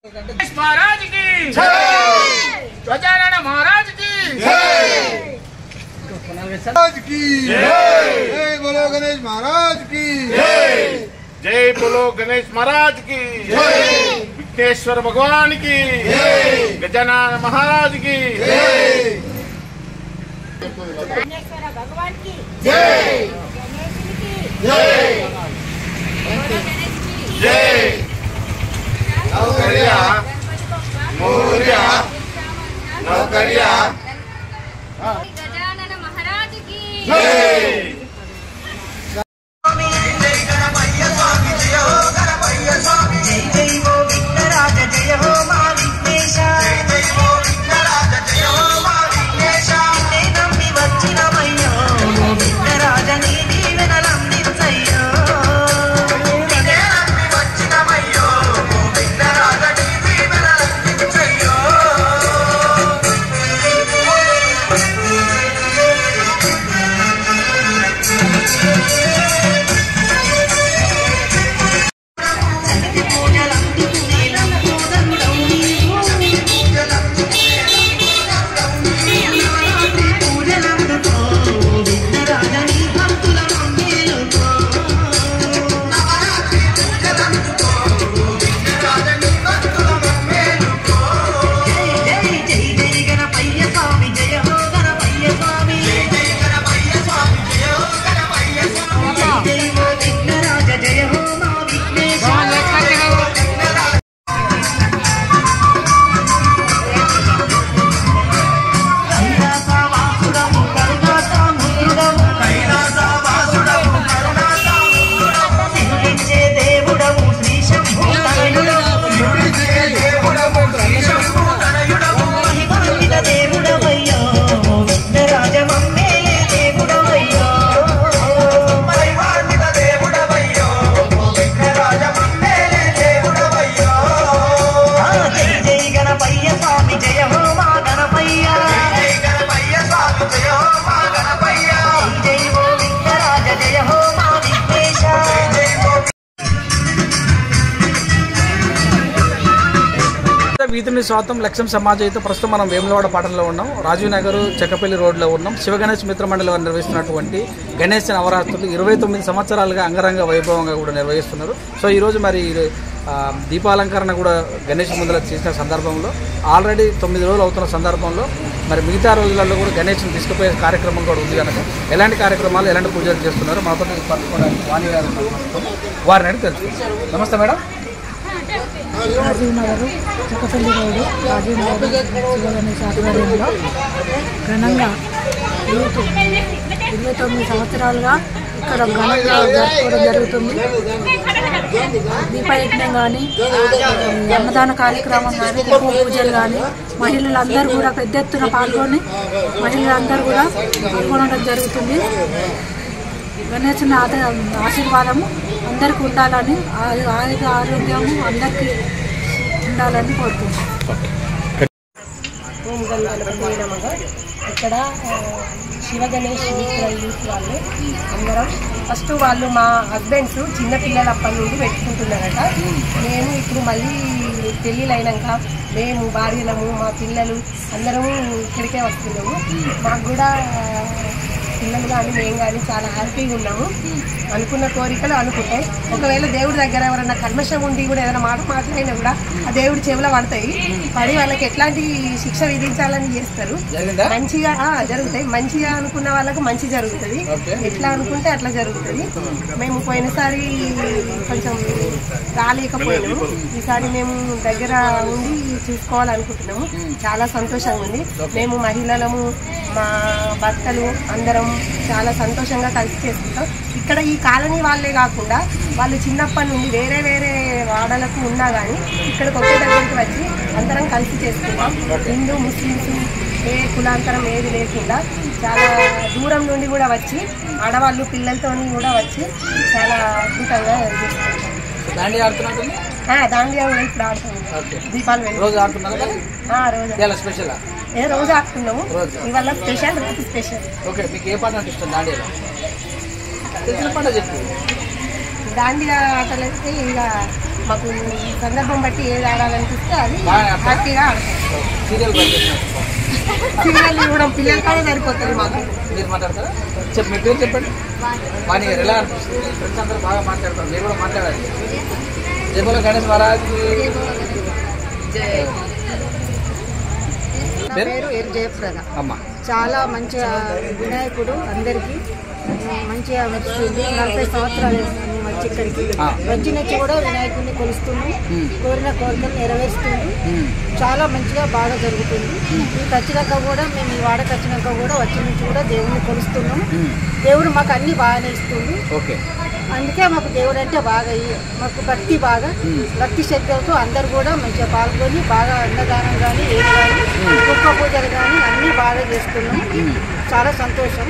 महाराज की जय, गजानन महाराज की जय, महाराज की जय, बोलो गणेश महाराज की जय, जय बोलो गणेश महाराज की जय, विघ्नेश्वर भगवान की जय, गजानन महाराज की जय, विघ्नेश्वर भगवान की जय, जय, जय, नौकरिया मोरिया नौकरिया गजानन महाराज की जय। వీధిని స్వాతం లక్ష్యం సమాజంతో ప్రస్తుతం మనం వేములవాడ పట్టణంలో ఉన్నాం. రాజీవ్ నగర్ చెక్కపల్లి రోడ్లో ఉన్నాం. శివ గణేష్ మిత్ర మండలి వారు నిర్వహిస్తున్నటువంటి గణేష్ నవరాత్రులు 29 సంవత్సరాలుగా అంగరంగ వైభవంగా కూడా నిర్వహిస్తున్నారు. సో ఈరోజు మరి దీపాలంకరణ కూడా గణేష్ ముందర చేసిన సందర్భంలో ఆల్రెడీ 9 రోజులు అవుతున్న సందర్భంలో మరి మిగతా రోజులలో కూడా గణేష్ని తీసుకుపోయే కార్యక్రమం కూడా ఉంది కనుక ఎలాంటి కార్యక్రమాలు ఎలాంటి పూజలు చేస్తున్నారు మాతో పంచుకోవడానికి వాణి గారు వారిని అడిగి తెలుసు. నమస్తే మేడం. రాజీవ్ నగర్ చెక్కపల్లి రోడ్డు రాజీవ్ నగర్ శివ గణేష్ ఆధ్వర్యంలో ఘనంగా 29 సంవత్సరాలుగా ఇక్కడ ఘనంగా జరుపుకోవడం జరుగుతుంది. దీపయజ్ఞం కానీ అన్నదాన కార్యక్రమం కానీ పూజలు కానీ మహిళలందరూ కూడా పెద్ద ఎత్తున పాల్గొని మహిళలందరూ కూడా పాల్గొనడం జరుగుతుంది. గణేశుని ఆశీర్వాదము అందరికీ ఉండాలని ఆరోగ్యము అందరికీ ఉండాలని కోరుకుంటున్నాం. ఇక్కడ శివ గణేష్ మిత్ర యూత్ వాళ్ళు అందరం ఫస్ట్ వాళ్ళు మా హస్బెండ్స్ చిన్నపిల్లలప్పటి నుండి పెట్టుకుంటున్నారట. మేము ఇప్పుడు మళ్ళీ పెళ్ళిళ్ళు అయినాక మేము భార్యలము మా పిల్లలు అందరము ఇక్కడికే వస్తున్నాము. మాకు కూడా పిల్లలు కానీ మేము కానీ చాలా హ్యాపీగా ఉన్నాము. అనుకున్న కోరికలు అనుకుంటాయి. ఒకవేళ దేవుడి దగ్గర ఎవరైనా కల్మషం ఉండి కూడా ఏదైనా మాట మాట్లాడినా కూడా ఆ దేవుడి చెవులో పడతాయి. పడి వాళ్ళకి ఎట్లాంటి శిక్ష విధించాలని చేస్తారు. మంచిగా జరుగుతాయి. మంచిగా అనుకున్న వాళ్ళకు మంచి జరుగుతుంది. ఎట్లా అనుకుంటే అట్లా జరుగుతుంది. మేము పోయినసారి కొంచెం రాలేకపోయినాము. ఈసారి మేము దగ్గర ఉండి చూసుకోవాలనుకుంటున్నాము. చాలా సంతోషంగా ఉంది. మేము మహిళలము మా భర్తలు అందరం చాలా సంతోషంగా కలిసి చేసుకుంటాం. ఇక్కడ ఈ కాలనీ వాళ్ళే కాకుండా వాళ్ళు చిన్నప్పటి నుండి వేరే వేరే వాడలకు ఉన్నా కానీ ఇక్కడికి ఒకే దగ్గరికి వచ్చి అందరం కలిసి చేసుకుంటాం. హిందూ ముస్లిమ్స్ ఏ కులాంతరం ఏది లేకుండా చాలా దూరం నుండి కూడా వచ్చి ఆడవాళ్ళు పిల్లలతో కూడా వచ్చి చాలా అద్భుతంగా చేసుకుంటాం. దాండియా కూడా ఇప్పుడు ఆడుతున్నాం. దీపాలు రోజు ఆడుతున్నారు కదా? రోజు స్పెషల్ రోజు ఆడుతున్నాము. ఇవాళ స్పెషల్ రేపు స్పెషల్. ఓకే, మీకు ఏ పాట అంటే ఇష్టం దాండియాలో? తెలిసిన పాట చెప్పు. దాండియా ఆటలు అయితే ఇక మాకు ఈ సందర్భం బట్టి ఏది ఆడాలనిపిస్తే అది హ్యాపీగా ఆడతాం. సీరియల్ ఇవ్వడం పిల్లల కాడే సరిపోతుంది మాకు. మీరు మాట్లాడతారా? మీ పేరు చెప్పండి. వాణి గారు ఎలా అనిపిస్తుంది? ఫ్రెండ్స్ అందరూ బాగా మాట్లాడతారు, మీరు కూడా మాట్లాడాలి. జై బోలో గణేష్ మహారాజ్. నా పేరు ఎల్ జయప్రద. అమ్మ చాలా మంచిగా వినాయకుడు అందరికీ మంచిగా నచ్చుతుంది. 40 సంవత్సరాలు వచ్చి ఇక్కడికి వచ్చినచ్చి కూడా వినాయకుడిని కొలుస్తున్నాం. కోరిన కోరికలు నెరవేరుస్తుంది. చాలా మంచిగా బాగా జరుగుతుంది. మీకు వచ్చినాక కూడా మేము ఈ వాడకి వచ్చినాక కూడా వచ్చి నుంచి కూడా దేవుడిని కొలుస్తున్నాం. దేవుడు మాకు అన్ని బాగానే ఇస్తుంది. అందుకే మాకు దేవుడు అంటే బాగా మాకు భక్తి బాగా భక్తి శ్రద్ధలతో అందరు కూడా మంచిగా పాల్గొని బాగా అన్నదానం కానీ ఏది కానీ గొప్ప పూజలు కానీ అన్నీ బాగా చేస్తున్నాం. చాలా సంతోషం.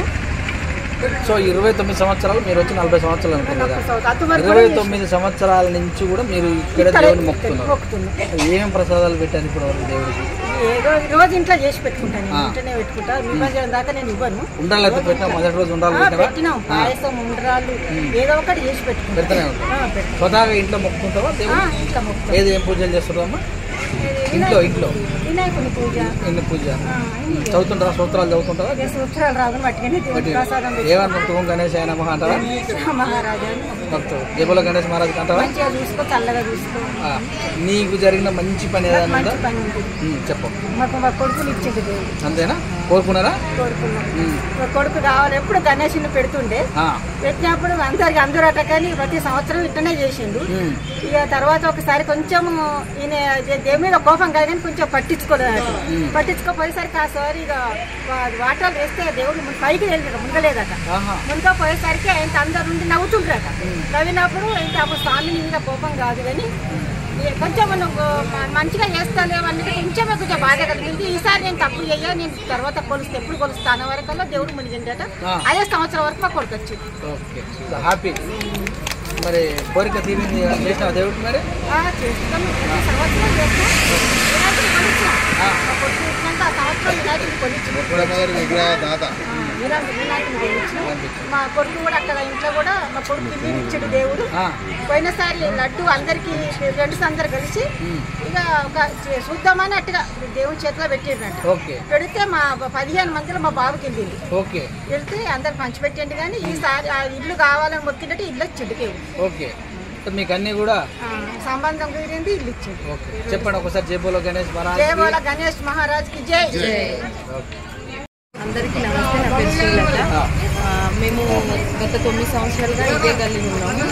సో 29 సంవత్సరాలు మీరు వచ్చి 40 సంవత్సరాలు అనుకున్నారు. 29 సంవత్సరాల నుంచి కూడా మీరు ఇక్కడ దేవుని మొక్కుతున్నారు. ఏమేమి ప్రసాదాలు పెట్టాను ఇప్పుడు దేవుడికి? రోజు ఇంట్లో చేసి పెట్టుకుంటాను. ఇంట్లోనే పెట్టుకుంటా. నిమజ్జనం దాకా నేను ఇవ్వను. ఉండాలి అయితే పెట్టినా మొదటి రోజు ఉండాలి పెట్టినాం. పాయసం ఉండ్రాళ్ళు ఏదో ఒకటి చేసి పెట్టుకుంటానే ఉంటాం. స్వతహాగా ఇంట్లో మొక్కుకుంటావా? ఇంట్లో మొక్కుతాం. ఏది ఏం పూజలు చేస్తున్నామా? ఇంట్లో వినాయకుని పూజ పూజ చదువుతుంటారా? సూత్రాలు చదువుతుంటారా? సూత్రాలు రాదు మట్టిగానే ప్రసాదం ఏమనుకుంటాం? గణేష్ ఆయన మహాంటారా? మహారాజా భక్తుడు జై బోలో గణేష్ మహారాజ్ అంటారా? మంచిగా చూసుకో, చల్లగా చూసుకో. నీకు జరిగిన మంచి పని ఏదైనా చెప్పు. మాకు మా కొడుకులు ఇచ్చేది అంతేనా? కోరుకున్నారా? కోరుకున్నాం. కొడుకు కావాలి. ఎప్పుడు గణేషుని పెడుతుండే, పెట్టినప్పుడు అందరూ అట్ట కానీ ప్రతి సంవత్సరం ఇట్లనే చేసిండు. ఇక తర్వాత ఒకసారి కొంచెం ఈయన దేని మీద కోపం కాదు కానీ కొంచెం పట్టించుకోపోయేసరికి ఆ సారి ఇక వాటర్ వేస్తే దేవుడు పైకి వెళ్ళాడు, మునగలేదట. మునగపోయేసరికి ఆయన అందరు నుండి నవ్వుతుంటారట. నవ్వినప్పుడు ఇంకా అప్పుడు స్వామి మీద కోపం కాదు కానీ కొంచెం మంచిగా చేస్తాలేమన్నది కొంచెం బాధ కలిగింది. ఈసారి నేను తప్పు చెయ్యా, నేను తర్వాత కొలుస్తే ఎప్పుడు కొలుస్తాను వరకల్లా దేవుడు మునిగిందట. అదే సంవత్సరం వరకు మా కొడుకు వచ్చింది. హ్యాపీ. మరి కోరిక తీరింది చేసిన దేవుడికి మరి చేస్తాను. సంవత్సరం చేస్తాం. మా కొడుకు కూడా అక్కడ ఇంట్లో కూడా మా కొడుకు ఇచ్చాడు దేవుడు. పోయినసారి లడ్డు అందరికి ఫ్రెండ్స్ అందరు కలిసి ఇక ఒక చూద్దామని అట్టుగా దేవుని చేతిలో పెట్టిండ్రంట. పెడితే మా 15 మందిలో మా బాబుకి వెళ్ళింది. వెళ్తే అందరు పంచిపెట్టండి కానీ ఈసారి ఆ ఇల్లు కావాలని మొక్కినట్టు ఇల్లు వచ్చిండు. మీకు అన్ని కూడా సంబంధం కుదిరింది, ఇల్లు ఇచ్చింది. చెప్పండి ఒకసారి జై బోలో గణేష్ మహారాజ్. జై బోలో గణేష్ మహారాజ్ కి జై. అందరికీ నమస్తే. నా పేరు శ్రీలత. మేము గత 9 సంవత్సరాలుగా ఇదే గల్లీలో ఉన్నాము.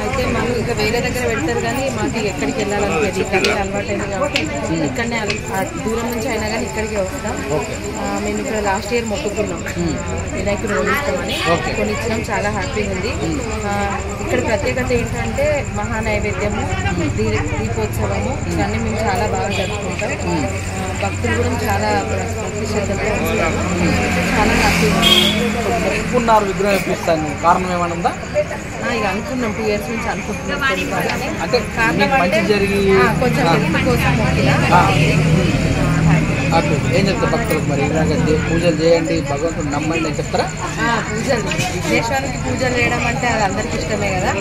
అయితే మనం ఇంకా వేరే దగ్గర పెడతారు కానీ మాకు ఎక్కడికి వెళ్ళాలనిపించేది. గల్లీ అలవాటైంది కాబట్టి ఇక్కడనే దూరం నుంచి అయినా కానీ ఇక్కడికే వస్తాం. మేము ఇక్కడ లాస్ట్ ఇయర్ మొక్కుకున్నాం వినాయకుడు కొనిస్తామని. కొనిచ్చినాం. చాలా హ్యాపీగా ఉంది. ఇక్కడ ప్రత్యేకత ఏంటంటే మహానైవేద్యము, దీపోత్సవము ఇవన్నీ మేము చాలా బాగా జరుపుకుంటాం. భక్తులు కూడా చాలా భక్తి శ్రద్ధతో ఉంటాము. చాలా హ్యాపీగా ఉన్నారు. విగ్రహం ఇప్పిస్తాను కారణం ఏమైనా ఉందా? ఇక అనుకున్నాం 2 years నుంచి అనుకుంటున్నాం. అంటే మంచి జరిగి కొంచెం హెల్త్ కోసం ఏం చెప్తారు భక్తులకు? మరి ఇలాగ పూజలు చేయండి, భగవంతుడు నమ్మండి అని చెప్తారా? పూజలు విఘ్నేశ్వరునికి పూజలు చేయడం అంటే అది అందరికి ఇష్టమే కదా.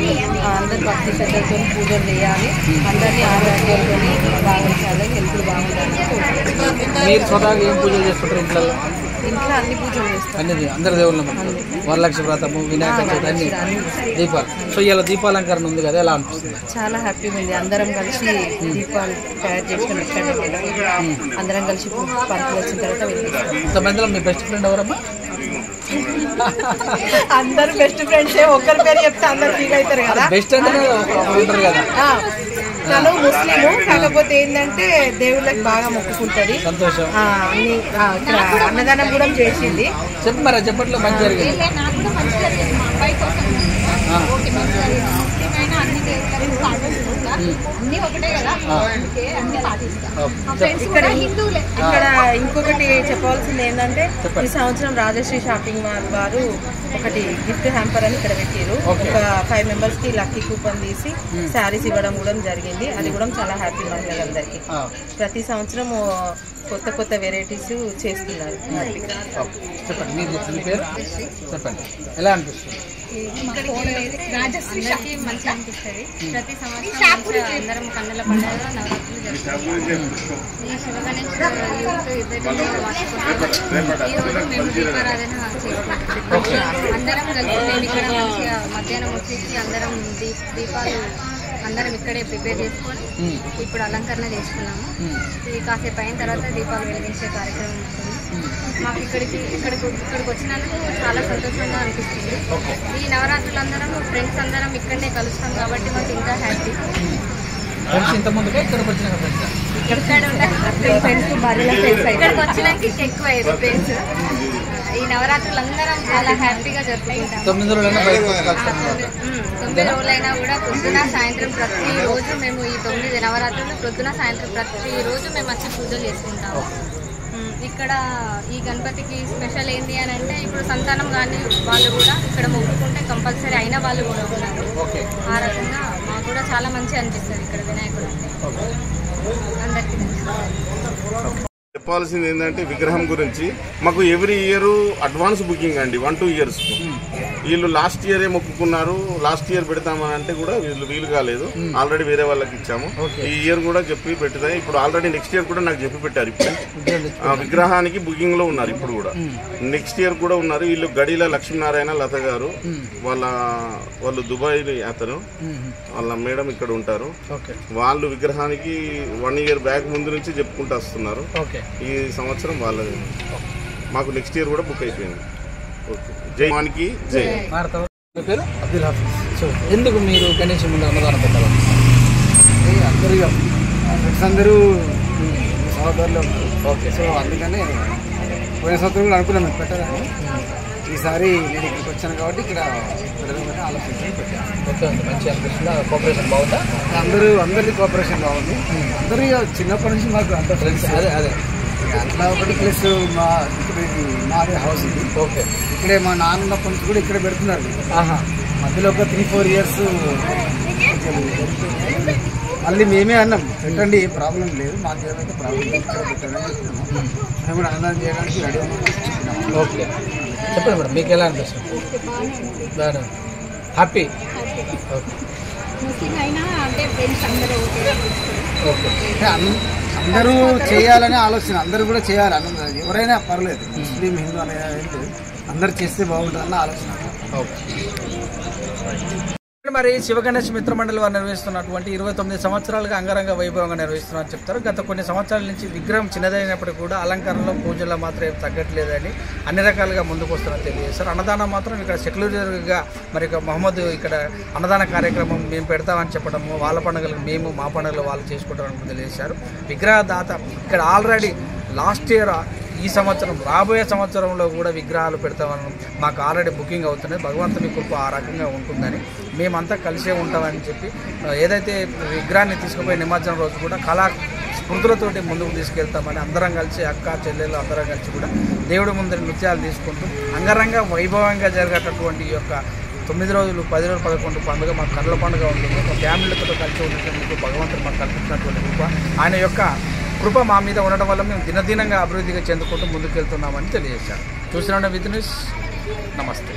అందరు భక్తి శ్రద్ధలతో పూజలు చేయాలి. అందరినీ ఆరోగ్యాలతో బాగుండాలి, హెల్త్ బాగుండాలి. మీరు స్వతహాగా ఏం పూజలు చేస్తుంటారు ఇంట్లో? ఇంట్లో అన్ని పూజలు చేస్తాం. అన్ని అందరి దేవుళ్ళ వరలక్ష్మి వ్రతము, వినాయక చవితి, అన్ని దీపాలు. సో ఇలా దీపాలంకరణ ఉంది కదా, ఎలా అనిపిస్తుంది? చాలా హ్యాపీగా ఉంది. అందరం కలిసి దీపాలు తయారు చేసుకుని అందరం కలిసి పార్కులు వచ్చిన తర్వాత వెళ్ళిపోతాం. ఇంతమందిలో మీ బెస్ట్ ఫ్రెండ్ ఎవరమ్మా? అందరు బెస్ట్ ఫ్రెండ్సే. ఒక్కరి పేరు చెప్తే అందరు ఫీల్ అవుతారు కదా. బెస్ట్ అంటే ఉంటారు కదా. తను ముస్లిము, కాకపోతే ఏంటంటే దేవుళ్ళకి బాగా మొక్కుకుంటది. సంతోషం. ఇక్కడ అన్నదానం కూడా చేసింది. చెప్పు మరి చెప్పట్లో మంచి జరిగింది. ఇక్కడ ఇంకొకటి చెప్పవలసింది ఏంటంటే ఈ సంవత్సరం రాజశ్రీ షాపింగ్ మాల్ వారు ఒకటి గిఫ్ట్ హ్యాంపర్ అని ఇక్కడ పెట్టారు. ఒక 5 members కి లక్కీ కూపన్ తీసి శారీస్ ఇవ్వడం కూడా జరిగింది. అది కూడా చాలా హ్యాపీ మహిళలందరికీ. ప్రతి సంవత్సరం కొత్త కొత్త వెరైటీస్ చేస్తున్నారు. చెప్పండి ఎలా అనిపిస్తుంది? అందరికీ మంచిగా అనిపిస్తుంది. ప్రతి సంవత్సరం అందరం కన్నుల పండుగ నవరాత్రులు జరుపుకుంటాం. ఈ శివగణేష్ యూత్ 29వ వార్షికోత్సవం ఈ రోజు మేము దీపారాధన చేసుకుంటాం. అందరం కలిసి మేము ఇక్కడ మంచిగా మధ్యాహ్నం వచ్చేసి అందరం దీపాలు అందరం ఇక్కడే ప్రిపేర్ చేసుకొని ఇప్పుడు అలంకరణ చేసుకున్నాము. ఇది కాసేపు అయిన తర్వాత దీపాలు వెలిగించే కార్యక్రమం ఉంటుంది. మాకు ఇక్కడికి వచ్చినందుకు చాలా సంతోషంగా అనిపిస్తుంది. ఈ నవరాత్రులు అందరం ఫ్రెండ్స్ అందరం ఇక్కడనే కలుస్తాం కాబట్టి మాకు ఇంకా హ్యాపీ. ఇక్కడికి వచ్చినాక ఎక్కువ అయ్యేది ఫ్రెండ్స్. ఈ నవరాత్రులు అందరం చాలా హ్యాపీగా జరుపుకుంటాం. 9 రోజులైనా కూడా పొద్దున సాయంత్రం ప్రతిరోజు మేము ఈ 9 నవరాత్రులు పొద్దున సాయంత్రం ప్రతిరోజు మేము వచ్చి పూజలు చేసుకుంటాము. ఇక్కడ ఈ గణపతికి స్పెషల్ ఏంటి అని అంటే ఇప్పుడు సంతానం కానీ వాళ్ళు కూడా ఇక్కడ మొక్కుకుంటే కంపల్సరీ అయిన వాళ్ళు కూడా ఉన్నారు. ఆ రకంగా మాకు కూడా చాలా మంచిగా అనిపిస్తుంది ఇక్కడ వినాయకుడు అందరికీ. చెప్పాల్సింది ఏంటంటే విగ్రహం గురించి మాకు ఎవ్రీ ఇయర్ అడ్వాన్స్ బుకింగ్ అండి 1-2 years. వీళ్ళు లాస్ట్ ఇయరే మొక్కుకున్నారు, లాస్ట్ ఇయర్ పెడతామని అంటే కూడా వీలు కాలేదు. ఆల్రెడీ వేరే వాళ్ళకి ఇచ్చాము. ఈ ఇయర్ కూడా చెప్పి పెట్టితే ఇప్పుడు ఆల్రెడీ నెక్స్ట్ ఇయర్ కూడా నాకు చెప్పి పెట్టారు. ఇప్పుడు విగ్రహానికి బుకింగ్ లో ఉన్నారు. ఇప్పుడు కూడా నెక్స్ట్ ఇయర్ కూడా ఉన్నారు. వీళ్ళు గడిల లక్ష్మీనారాయణ లత గారు వాళ్ళు దుబాయ్ అతను వాళ్ళ మేడం ఇక్కడ ఉంటారు. వాళ్ళు విగ్రహానికి 1 year బ్యాక్ ముందు నుంచి చెప్పుకుంటూ వస్తున్నారు. ఈ సంవత్సరం వాళ్ళది మాకు నెక్స్ట్ ఇయర్ కూడా బుక్ అయిపోయింది. ఓకే, జై మానికి జై. పేరు అబ్దుల్ హాఫీజ్. సో ఎందుకు మీరు గణేష్ ముందు అన్నదానం పెట్టాలి? అందరూ సహోదరులు ఉన్నారు. ఓకే, సో అందుకనే పోయిన సంవత్సరం కూడా అనుకున్నాను పెట్టాలని. ఈసారి నేను ఇక్కడికి వచ్చాను కాబట్టి ఇక్కడ పెడదామని ఆలోచించి పెట్టాను. ఓకే, మంచి అనిపిస్తుందా? కోఆపరేషన్ బాగుందా? అందరిది కోఆపరేషన్ బాగుంది. అందరూ చిన్నప్పటి నుంచి మాకు అంత ఫ్రెండ్స్. అదే అట్లా ఒకటి ప్లస్ మాదే హౌస్ ఇది. ఓకే, ఇక్కడే మా నాన్న ఉన్నప్పటి నుంచి కూడా ఇక్కడే పెడుతున్నారు. మధ్యలో ఒక 3-4 years మళ్ళీ మేమే అన్నాం పెట్టండి, ఏ ప్రాబ్లం లేదు, మాకు ఏమైతే ప్రాబ్లం లేదు, ఇక్కడ పెట్టండి అని చెప్తున్నాము. మేము కూడా అన్నదానం చేయడానికి రెడీ ఉన్నాం. ఓకే, చెప్పండి మేడం, మీకు ఎలా అనిపిస్తుంది? హ్యాపీ. అందరూ చేయాలనే ఆలోచన, అందరూ కూడా చేయాలి. ఎవరైనా పర్లేదు, ముస్లిం హిందూ అనేది అందరు చేస్తే బాగుంటుందన్న ఆలోచన. మరి శివగణేష్ మిత్ర మండలి వారు నిర్వహిస్తున్నటువంటి 29 సంవత్సరాలుగా అంగరంగ వైభవంగా నిర్వహిస్తున్నారని చెప్తారు. గత కొన్ని సంవత్సరాల నుంచి విగ్రహం చిన్నదైనప్పటికీ కూడా అలంకరణలో పూజల్లో మాత్రం ఏం తగ్గట్లేదని అన్ని రకాలుగా ముందుకు వస్తున్నారని తెలియజేస్తారు. అన్నదానం మాత్రం ఇక్కడ సెక్యులర్గా మరి మహమ్మద్ ఇక్కడ అన్నదాన కార్యక్రమం మేము పెడతామని చెప్పడము, వాళ్ళ పండుగలకు మేము మా పండుగలు వాళ్ళు చేసుకుంటామని తెలియజేశారు. విగ్రహదాత ఇక్కడ ఆల్రెడీ లాస్ట్ ఇయర్ ఈ సంవత్సరం రాబోయే సంవత్సరంలో కూడా విగ్రహాలు పెడతామని మాకు ఆల్రెడీ బుకింగ్ అవుతున్నాయి. భగవంతుని కృప ఆ రకంగా ఉంటుందని మేమంతా కలిసే ఉంటామని చెప్పి ఏదైతే విగ్రహాన్ని తీసుకుపోయే నిమజ్జనం రోజు కూడా కళా స్మృతులతోటి ముందుకు తీసుకెళ్తామని అందరం కలిసి అక్క చెల్లెళ్ళు అందరం కలిసి కూడా దేవుడి ముందర నృత్యాలు తీసుకుంటూ అంగరంగ వైభవంగా జరిగేటటువంటి ఈ యొక్క 9 రోజులు 10 రోజులు 11 పండుగ మాకు కళ్ళ పండుగ ఉంటుంది. మా ఫ్యామిలీతో కలిసి ఉండేందుకు భగవంతుడు మాకు కల్పించినటువంటి కృప, ఆయన యొక్క కృప మా మీద ఉండడం వల్ల మేము దినదినంగా అభివృద్ధిగా చెందుకుంటూ ముందుకెళ్తున్నామని తెలియజేశారు. చూసిన విత్ న్యూస్, నమస్తే.